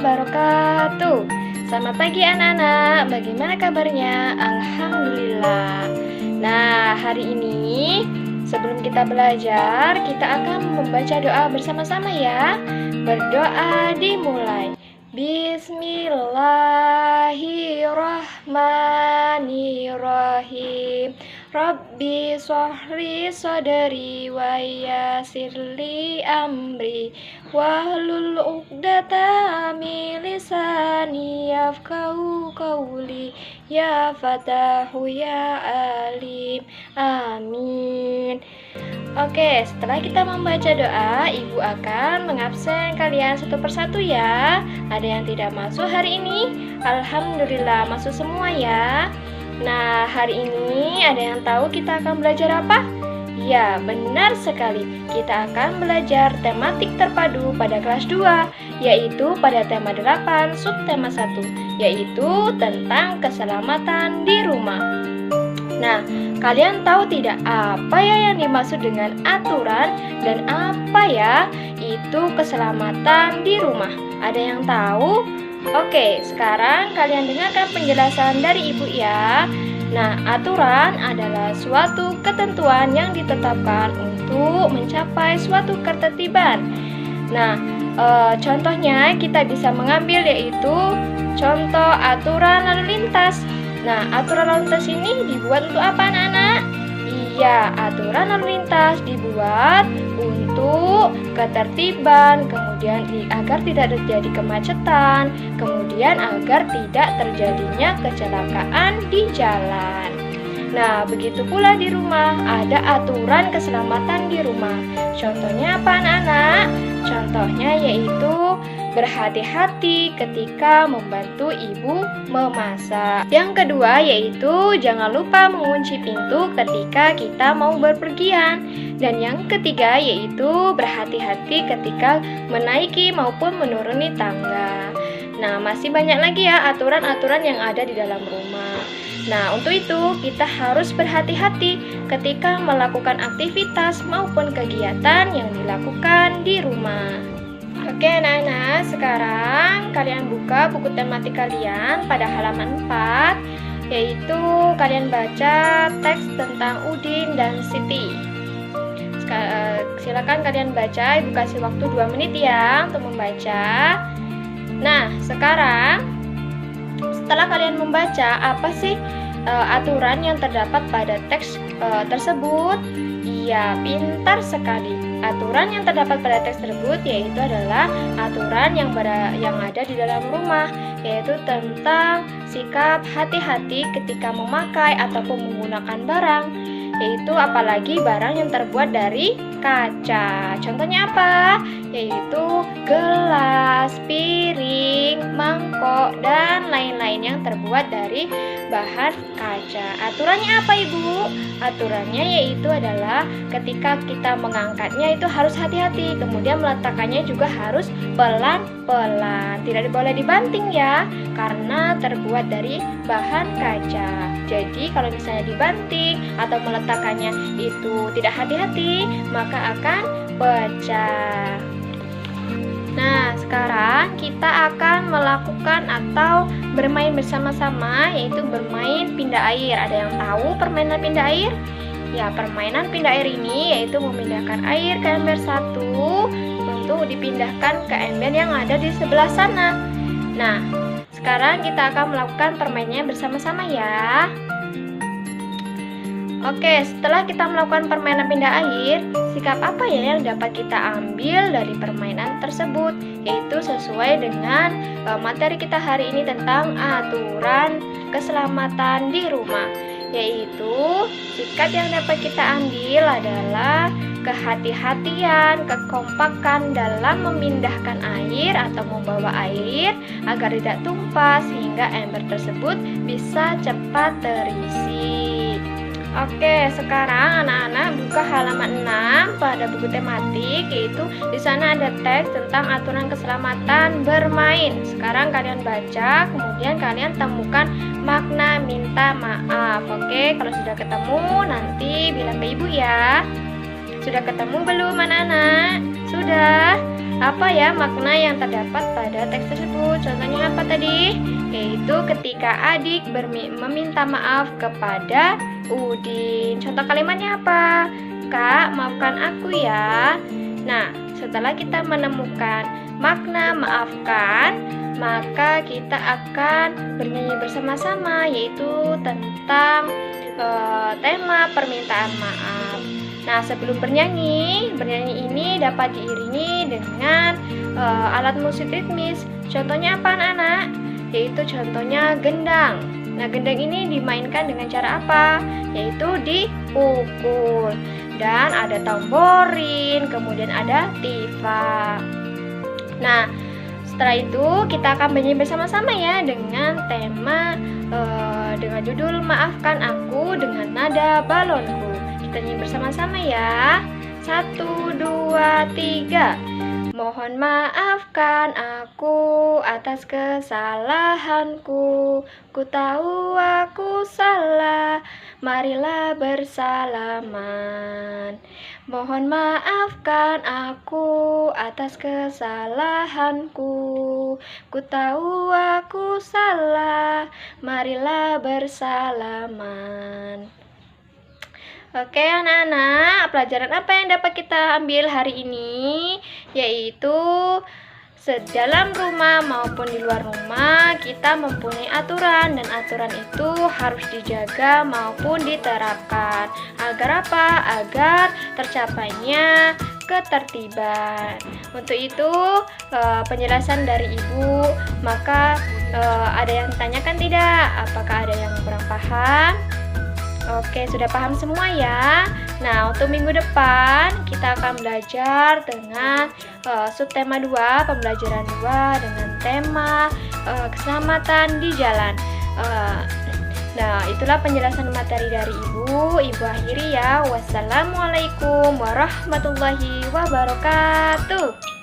wabarakatuh. Selamat pagi anak-anak, bagaimana kabarnya? Alhamdulillah. Nah, hari ini sebelum kita belajar, kita akan membaca doa bersama-sama ya. Berdoa dimulai. Bismillahirrahmanirrahim. Rabbi sholli sadri wa yassirli amri wahlul 'uqdatam min lisani yafqahu qawli ya Fatahu ya Alim. Amin. Oke, setelah kita membaca doa, Ibu akan mengabsen kalian satu persatu ya. Ada yang tidak masuk hari ini? Alhamdulillah masuk semua ya. Nah, hari ini ada yang tahu kita akan belajar apa? Ya, benar sekali. Kita akan belajar tematik terpadu pada kelas 2, yaitu pada tema 8, subtema 1, yaitu tentang keselamatan di rumah. Nah, kalian tahu tidak apa ya yang dimaksud dengan aturan dan apa ya itu keselamatan di rumah? Ada yang tahu? Oke, sekarang kalian dengarkan penjelasan dari Ibu ya. Nah, aturan adalah suatu ketentuan yang ditetapkan untuk mencapai suatu ketertiban. Nah, contohnya kita bisa mengambil yaitu contoh aturan lalu lintas. Nah, aturan lalu lintas ini dibuat untuk apa anak-anak? Iya, aturan lalu lintas dibuat untuk ketertiban, kemudian agar tidak terjadi kemacetan, kemudian agar tidak terjadinya kecelakaan di jalan. Nah, begitu pula di rumah, ada aturan keselamatan di rumah. Contohnya apa anak-anak? Contohnya yaitu berhati-hati ketika membantu ibu memasak. Yang kedua yaitu jangan lupa mengunci pintu ketika kita mau berpergian. Dan yang ketiga yaitu berhati-hati ketika menaiki maupun menuruni tangga. Nah, masih banyak lagi ya aturan-aturan yang ada di dalam rumah. Nah, untuk itu kita harus berhati-hati ketika melakukan aktivitas maupun kegiatan yang dilakukan di rumah. Oke anak-anak, sekarang kalian buka buku tematik kalian pada halaman 4, yaitu kalian baca teks tentang Udin dan Siti. Silakan kalian baca, Ibu kasih waktu 2 menit ya untuk membaca. Nah, sekarang setelah kalian membaca, apa sih aturan yang terdapat pada teks tersebut? Iya, pintar sekali. Aturan yang terdapat pada teks tersebut yaitu adalah aturan yang ada di dalam rumah, yaitu tentang sikap hati-hati ketika memakai ataupun menggunakan barang, yaitu apalagi barang yang terbuat dari kaca. Contohnya apa? Yaitu gelas, piring, mangkok, dan lain-lain yang terbuat dari bahan kaca. Aturannya apa Ibu? Aturannya yaitu adalah ketika kita mengangkatnya itu harus hati-hati, kemudian meletakkannya juga harus pelan-pelan. Tidak boleh dibanting ya, karena terbuat dari bahan kaca. Jadi kalau misalnya dibanting atau meletakkannya itu tidak hati-hati, maka akan pecah. Nah, sekarang kita akan melakukan atau bermain bersama-sama, yaitu bermain pindah air. Ada yang tahu permainan pindah air? Ya, permainan pindah air ini yaitu memindahkan air ke ember satu untuk dipindahkan ke ember yang ada di sebelah sana. Nah, sekarang kita akan melakukan permainannya bersama-sama ya. Oke, setelah kita melakukan permainan pindah air, sikap apa ya yang dapat kita ambil dari permainan tersebut? Yaitu sesuai dengan materi kita hari ini tentang aturan keselamatan di rumah. Yaitu sikap yang dapat kita ambil adalah kehati-hatian, kekompakan dalam memindahkan air atau membawa air agar tidak tumpah sehingga ember tersebut bisa cepat terisi. Oke, sekarang anak-anak buka halaman 6 pada buku tematik, yaitu di sana ada teks tentang aturan keselamatan bermain. Sekarang kalian baca, kemudian kalian temukan makna minta maaf. Oke, kalau sudah ketemu nanti bilang ke ibu ya. Sudah ketemu belum anak-anak? Sudah? apa ya makna yang terdapat pada teks tersebut. Contohnya apa tadi? Yaitu ketika adik meminta maaf kepada Udin. Contoh kalimatnya apa? Kak, maafkan aku ya. Nah, setelah kita menemukan makna maafkan, maka kita akan bernyanyi bersama-sama, yaitu tentang tema permintaan maaf. Nah, sebelum bernyanyi ini dapat diiringi dengan alat musik ritmis. Contohnya apa, anak-anak? Yaitu contohnya gendang. Nah, gendang ini dimainkan dengan cara apa? Yaitu dipukul. Dan ada tamborin, kemudian ada tifa. Nah, setelah itu kita akan bernyanyi bersama-sama ya dengan tema dengan judul Maafkan Aku dengan nada balonku. Kita nyanyi bersama-sama ya. 1, 2, 3. Mohon maafkan aku atas kesalahanku. Ku tahu aku salah, marilah bersalaman. Mohon maafkan aku atas kesalahanku. Ku tahu aku salah, marilah bersalaman. Oke anak-anak, pelajaran apa yang dapat kita ambil hari ini? Yaitu dalam rumah maupun di luar rumah kita mempunyai aturan, dan aturan itu harus dijaga maupun diterapkan. Agar apa? Agar tercapainya ketertiban. Untuk itu penjelasan dari Ibu, maka ada yang ditanyakan tidak? Apakah ada yang kurang paham? Oke, sudah paham semua ya. Nah, untuk minggu depan kita akan belajar dengan subtema 2, pembelajaran 2 dengan tema keselamatan di jalan. Nah, itulah penjelasan materi dari Ibu. Ibu akhiri ya. Wassalamualaikum warahmatullahi wabarakatuh.